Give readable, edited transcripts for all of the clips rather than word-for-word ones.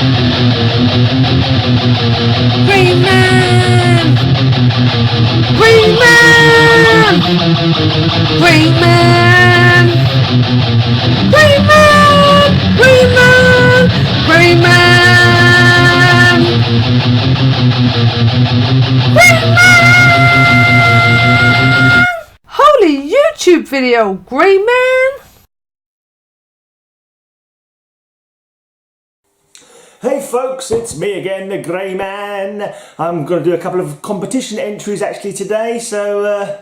Green Man! Green Man! Green Man! Green Man! Green Man! Green Man! Green Man! Holy YouTube video, Green Man! Hey folks, it's me again, the Grey Man. I'm going to do a couple of competition entries actually today, so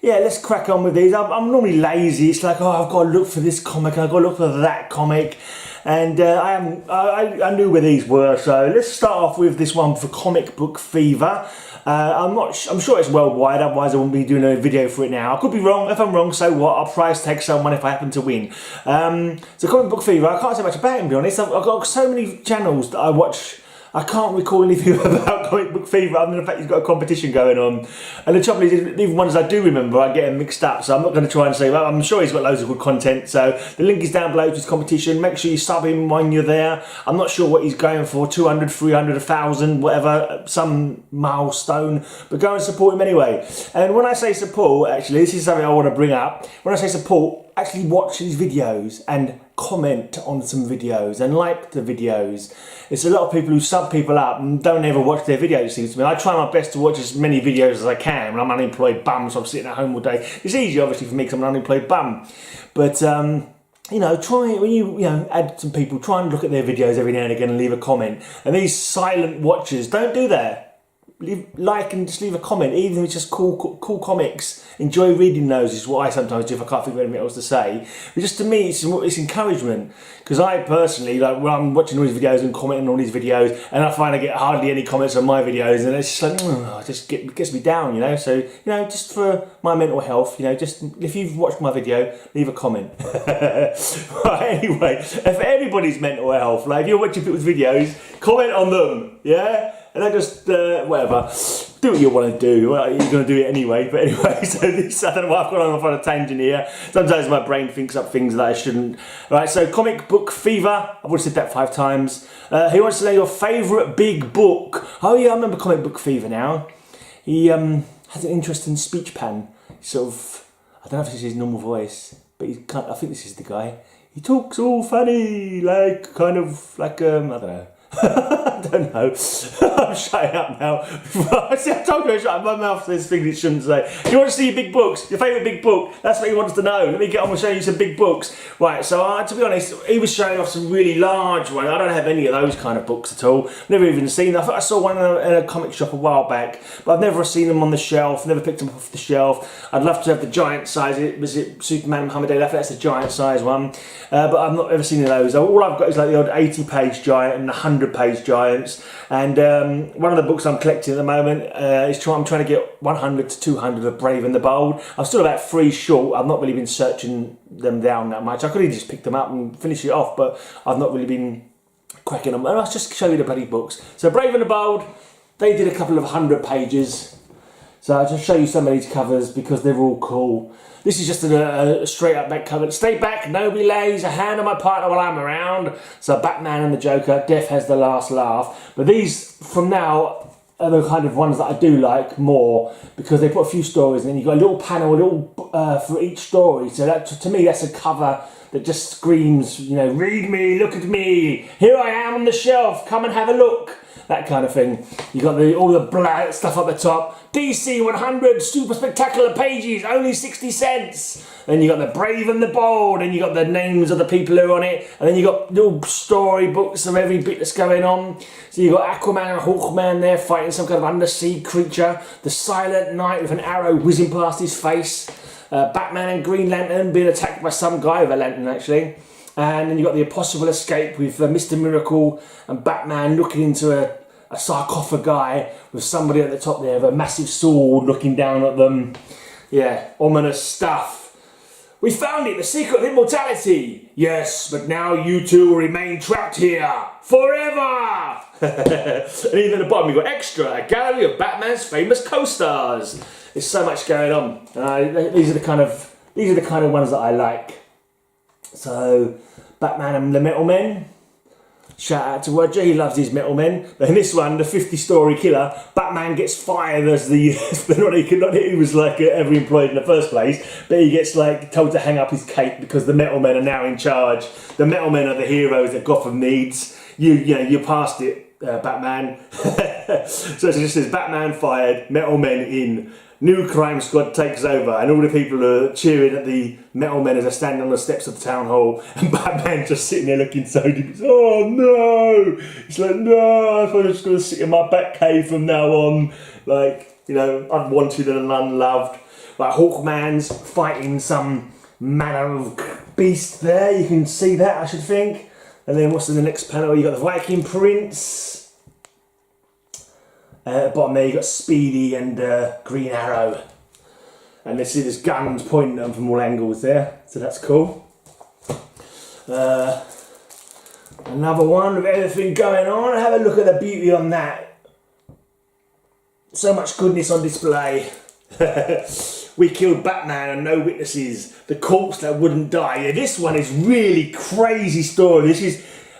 yeah, let's crack on with these. I'm normally lazy. It's like, oh, I've got to look for this comic, I've got to look for that comic, and I knew where these were, so let's start off with this one for Comic Book Fever. I'm sure it's worldwide, otherwise I wouldn't be doing a video for it now. I could be wrong. If I'm wrong, so what? I'll prize tag someone if I happen to win. So Comic Book Fever, I can't say much about him, to be honest. I've got so many channels that I watch. I can't recall anything about Comic Book Fever other than the fact he's got a competition going on. And the trouble is, even ones I do remember, I get them mixed up. So I'm not going to try and say, well, I'm sure he's got loads of good content. So the link is down below to his competition. Make sure you sub him when you're there. I'm not sure what he's going for, 200, 300, 1,000, whatever, some milestone. But go and support him anyway. And when I say support, actually, this is something I want to bring up. When I say support, actually watch these videos and comment on some videos and like the videos. It's a lot of people who sub people up and don't ever watch their videos, it seems to me. I try my best to watch as many videos as I can when I'm an unemployed bum, so I'm sitting at home all day. It's easy obviously for me because I'm an unemployed bum, but you know, try when you add some people, try and look at their videos every now and again and leave a comment. And these silent watchers, don't do that. Like and just leave a comment, even if it's just cool comics. Enjoy reading those is what I sometimes do if I can't think of anything else to say. But just to me, it's encouragement, because I personally, like when I'm watching all these videos and commenting on all these videos, and I find I get hardly any comments on my videos, and it's just like, it just gets me down, you know. So just for my mental health, just if you've watched my video, leave a comment. Right, anyway, for everybody's mental health, like if you're watching people's videos, comment on them, yeah. And then just, whatever, do what you want to do. Well, you're going to do it anyway. But anyway, so this, I don't know why I've gone off on a tangent here. Sometimes my brain thinks up things that I shouldn't. Right, so Comic Book Fever. I've already said that 5 times. He wants to know your favourite big book. Oh yeah, I remember Comic Book Fever now. He has an interesting speech pattern. Sort of, I don't know if this is his normal voice, but I think this is the guy. He talks all funny, like, kind of like, I don't know. I don't know. I'm shutting up now. See, I told you I shut up. My mouth says things it shouldn't say. You want to see your big books? Your favourite big book? That's what he wants to know. Let me get on and show you some big books. Right, so to be honest, he was showing off some really large ones. I don't have any of those kind of books at all. Never even seen them. I thought I saw one in a comic shop a while back, but I've never seen them on the shelf, never picked them off the shelf. I'd love to have the giant size. Was it Superman Muhammad Ali? I think that's the giant size one. But I've not ever seen any of those. All I've got is like the odd 80-page giant and the 100-page giants. And one of the books I'm collecting at the moment is I'm trying to get 100 to 200 of Brave and the Bold. I'm still about 3 short. I've not really been searching them down that much. I could have just picked them up and finished it off, but I've not really been cracking them. And I'll just show you the bloody books. So Brave and the Bold, they did a couple of 100 pages. So I'll just show you some of these covers because they're all cool. This is just a straight up back cover. Stay back, nobody lays a hand on my partner while I'm around. So Batman and the Joker, death has the last laugh. But these, from now, are the kind of ones that I do like more because they put a few stories and then you've got a little panel, for each story. So that, to me, that's a cover that just screams, read me, look at me, here I am on the shelf, come and have a look. That kind of thing. You got all the black stuff up the top. DC 100 super spectacular pages, only 60 cents. Then you got the Brave and the Bold, and you got the names of the people who are on it, and then you got little storybooks of every bit that's going on. So you got Aquaman and Hawkman there fighting some kind of undersea creature. The Silent Knight with an arrow whizzing past his face. Batman and Green Lantern being attacked by some guy with a lantern actually. And then you got the Impossible Escape with Mr. Miracle and Batman looking into a sarcophagi with somebody at the top there with a massive sword looking down at them. Yeah, ominous stuff. We found it, the secret of immortality. Yes, but now you two will remain trapped here forever. And even at the bottom you've got extra, a gallery of Batman's famous co-stars. There's so much going on. These are the kind of ones that I like. So, Batman and the Metal Men. Shout out to Roger, he loves his metal men. But in this one, the 50-story killer, Batman gets fired as the... he was like ever employed in the first place, but he gets like told to hang up his cape because the metal men are now in charge. The metal men are the heroes that Gotham needs. You passed it, Batman. So it just says Batman fired, metal men in. New crime squad takes over, and all the people are cheering at the metal men as they're standing on the steps of the town hall, and Batman just sitting there looking so deep. Oh no! It's like, no, I'm just going to sit in my bat cave from now on. Like, you know, unwanted and unloved. Like, Hawkman's fighting some manner of beast there. You can see that, I should think. And then what's in the next panel? You got the Viking Prince. At the bottom there, you got Speedy and Green Arrow, and there's guns pointing at them from all angles there, so that's cool. Another one with everything going on. Have a look at the beauty on that. So much goodness on display. We killed Batman and no witnesses. The corpse that wouldn't die. Yeah, this one is really crazy story.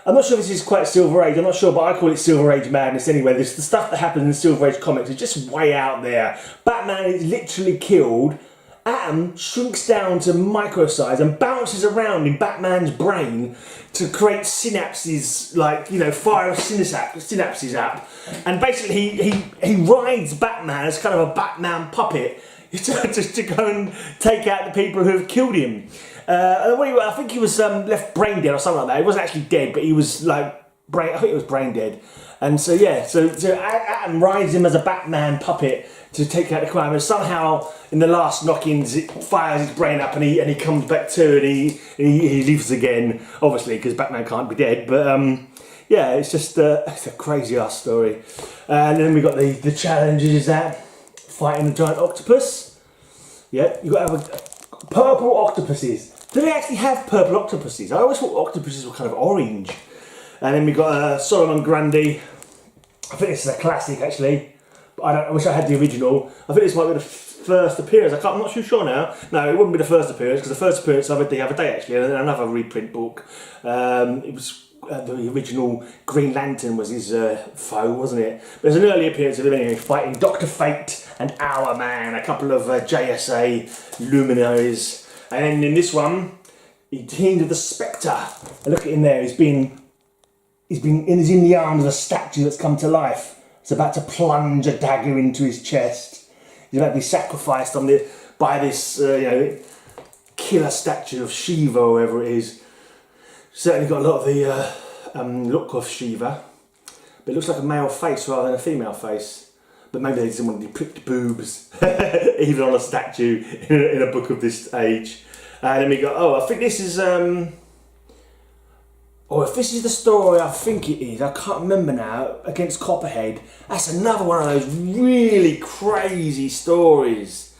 I'm not sure if this is quite Silver Age, I'm not sure, but I call it Silver Age madness anyway. The stuff that happens in Silver Age comics is just way out there. Batman is literally killed. Atom shrinks down to micro size and bounces around in Batman's brain to create synapses, like, you know, fire synapses up. And basically he rides Batman as kind of a Batman puppet to go and take out the people who have killed him. I think he was left brain dead or something like that. He wasn't actually dead, but he was like I think it was brain dead. And so yeah, so Atom rides him as a Batman puppet to take out the crime, and somehow in the last knock-ins it fires his brain up and he comes back to, and he lives again, obviously because Batman can't be dead. But yeah, it's just it's a crazy ass story. And then we got the challenges, is that fighting a giant octopus. Yeah, you got to have purple octopuses. Do they actually have purple octopuses? I always thought octopuses were kind of orange. And then we got Solomon Grundy. I think this is a classic actually. I wish I had the original. I think this might be the first appearance. I'm not too sure now. No, it wouldn't be the first appearance, because the first appearance I read the other day actually, and another reprint book. It was the original Green Lantern was his foe, wasn't it? There's an early appearance of him anyway, fighting Dr. Fate and Hourman, a couple of JSA luminaries. And then in this one, he teamed with the Spectre. And look at him there, he's in the arms of a statue that's come to life. It's about to plunge a dagger into his chest. He's about to be sacrificed by this killer statue of Shiva, or whoever it is. Certainly got a lot of the look of Shiva, but it looks like a male face rather than a female face. But maybe they didn't want to depict boobs, even on a statue in a book of this age. And then we got, I think this is, if this is the story I think it is, I can't remember now, against Copperhead. That's another one of those really crazy stories.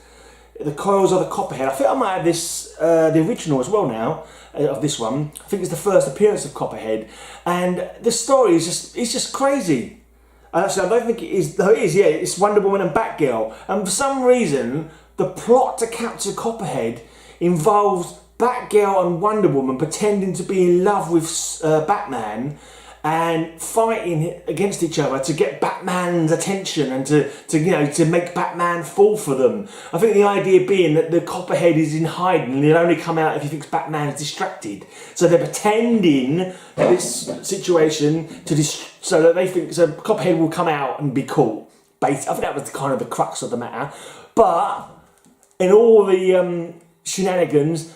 The Coils of the Copperhead. I think I might have this, the original as well now, of this one. I think it's the first appearance of Copperhead. And the story is just crazy. And actually, I don't think it is, though it is, yeah, it's Wonder Woman and Batgirl. And for some reason, the plot to capture Copperhead involves Batgirl and Wonder Woman pretending to be in love with Batman and fighting against each other to get Batman's attention and to make Batman fall for them. I think the idea being that the Copperhead is in hiding and he'll only come out if he thinks Batman's distracted. So they're pretending this situation so that they think Copperhead will come out and be cool. I think that was kind of the crux of the matter. But in all the shenanigans,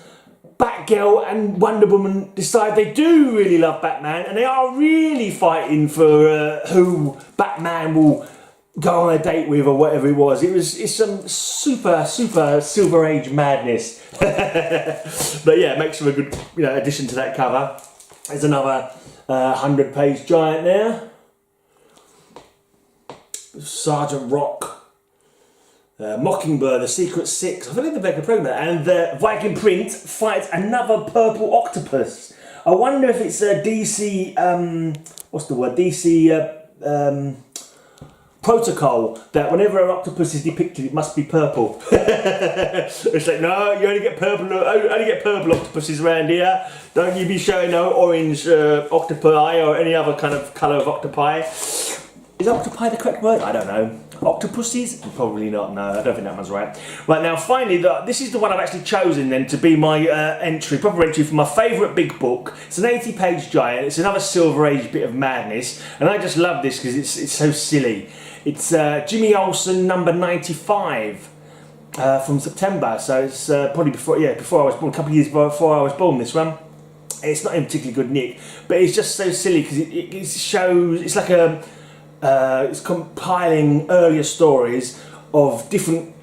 Batgirl and Wonder Woman decide they do really love Batman, and they are really fighting for who Batman will go on a date with or whatever it was. It's some super Silver Age madness. But yeah, it makes for a good addition to that cover. There's another 100-page giant there. Sergeant Rock. Mockingbird, The Secret Six, I believe the Becca program, and the Viking Prince fights another purple octopus. I wonder if it's a DC, what's the word? DC, protocol that whenever an octopus is depicted, it must be purple. It's like, no, you only get purple octopuses around here. Don't you be showing no orange octopi or any other kind of colour of octopi. Is octopi the correct word? I don't know. Octopuses? Probably not, no, I don't think that one's right. Right, now finally, this is the one I've actually chosen then to be my proper entry for my favourite big book. It's an 80-page giant, it's another Silver Age bit of madness, and I just love this because it's so silly. It's Jimmy Olsen number 95 from September, so it's probably before I was born, a couple of years before I was born, this one. It's not in particularly good nick, but it's just so silly because it shows, it's like a, it's compiling earlier stories of different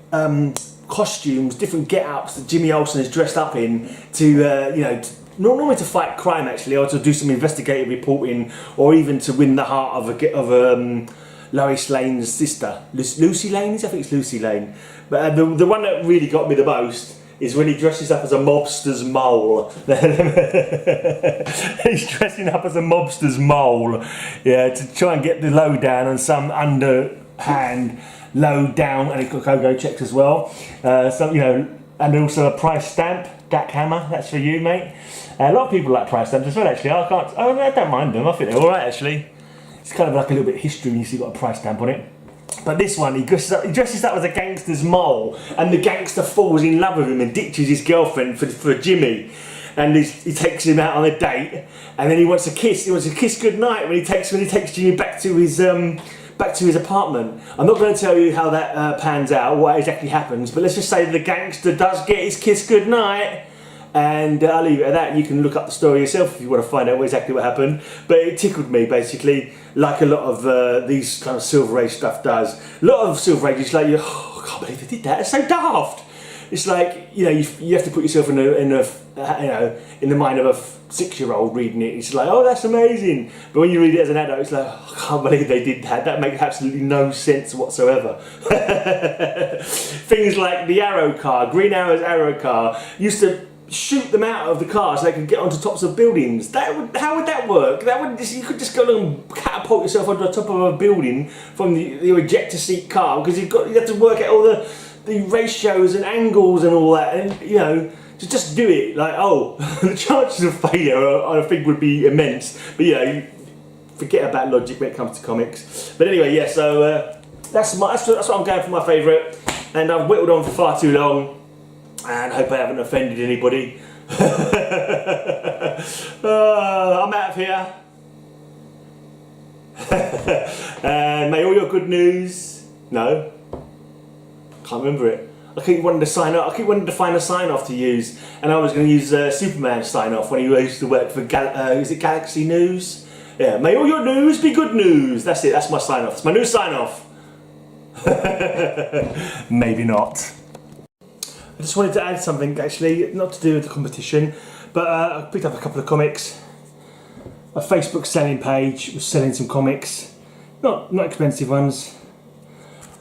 costumes, different get-ups that Jimmy Olsen is dressed up in to, normally to fight crime actually, or to do some investigative reporting, or even to win the heart of Lois Lane's sister, Lucy Lane. I think it's Lucy Lane. But the one that really got me the most is when he dresses up as a mobster's mole. He's dressing up as a mobster's mole, yeah, to try and get the lowdown on some underhand lowdown, and he's got go-go checks as well. And also a price stamp. Jack Hammer, that's for you, mate. A lot of people like price stamps as well, actually. I don't mind them. I think they're all right, actually. It's kind of like a little bit of history when you see got a price stamp on it. But this one, he dresses up as a gangster's mole, and the gangster falls in love with him and ditches his girlfriend for Jimmy. And he takes him out on a date, and then he wants a kiss. He wants a kiss goodnight when he takes Jimmy back to his apartment. I'm not going to tell you how that pans out, what exactly happens, but let's just say the gangster does get his kiss goodnight. And I'll leave it at that. You can look up the story yourself if you want to find out exactly what happened. But it tickled me, basically, like a lot of these kind of Silver Age stuff does. A lot of Silver Age is like, I can't believe they did that. It's so daft. It's like, you have to put yourself in the mind of a 6-year-old reading it. It's like, oh, that's amazing. But when you read it as an adult, it's like, I can't believe they did that. That makes absolutely no sense whatsoever. Things like the Arrow car, Green Arrow's Arrow car, used to shoot them out of the car so they could get onto tops of buildings. How would that work? You could just go along and catapult yourself onto the top of a building from the ejector seat car, because you have to work out all the ratios and angles and all that, and to just do it. Like, the chances of failure I think would be immense. But you forget about logic when it comes to comics. But anyway, yeah. So that's what I'm going for my favourite, and I've whittled on for far too long. And I hope I haven't offended anybody. I'm out of here. And may all your good news... No? Can't remember it. I keep wanting to sign off. I keep wanting to find a sign-off to use. And I was going to use Superman's sign-off when he used to work for is it Galaxy News? Yeah, may all your news be good news. That's it, that's my sign-off. It's my new sign-off. Maybe not. I just wanted to add something, actually, not to do with the competition, but I picked up a couple of comics. A Facebook selling page was selling some comics, not expensive ones.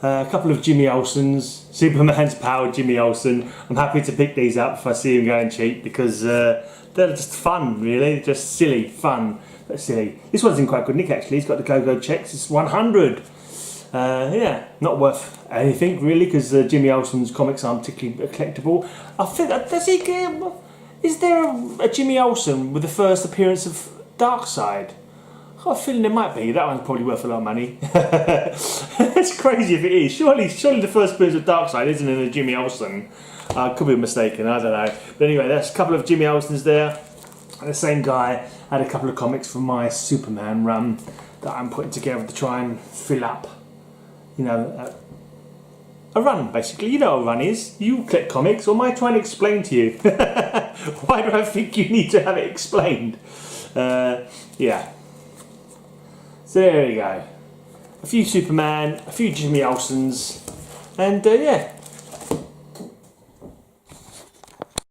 A couple of Jimmy Olsen's, Superman's Power Jimmy Olsen. I'm happy to pick these up if I see them going cheap, because they're just fun, really, just silly, fun, but silly. This one's in quite good nick, actually. It's got the go-go checks. It's 100. Yeah, not worth anything really, because Jimmy Olsen's comics aren't particularly collectible. I think is there a Jimmy Olsen with the first appearance of Darkseid? I've got a feeling there might be. That one's probably worth a lot of money. It's crazy if it is. Surely the first appearance of Darkseid isn't in a Jimmy Olsen. I could be mistaken. I don't know. But anyway, there's a couple of Jimmy Olsens there. And the same guy had a couple of comics from my Superman run that I'm putting together to try and fill up. A run, basically. You know what a run is. You collect comics, or am I trying to explain to you? Why do I think you need to have it explained? Yeah. So there we go. A few Superman, a few Jimmy Olsens, and yeah.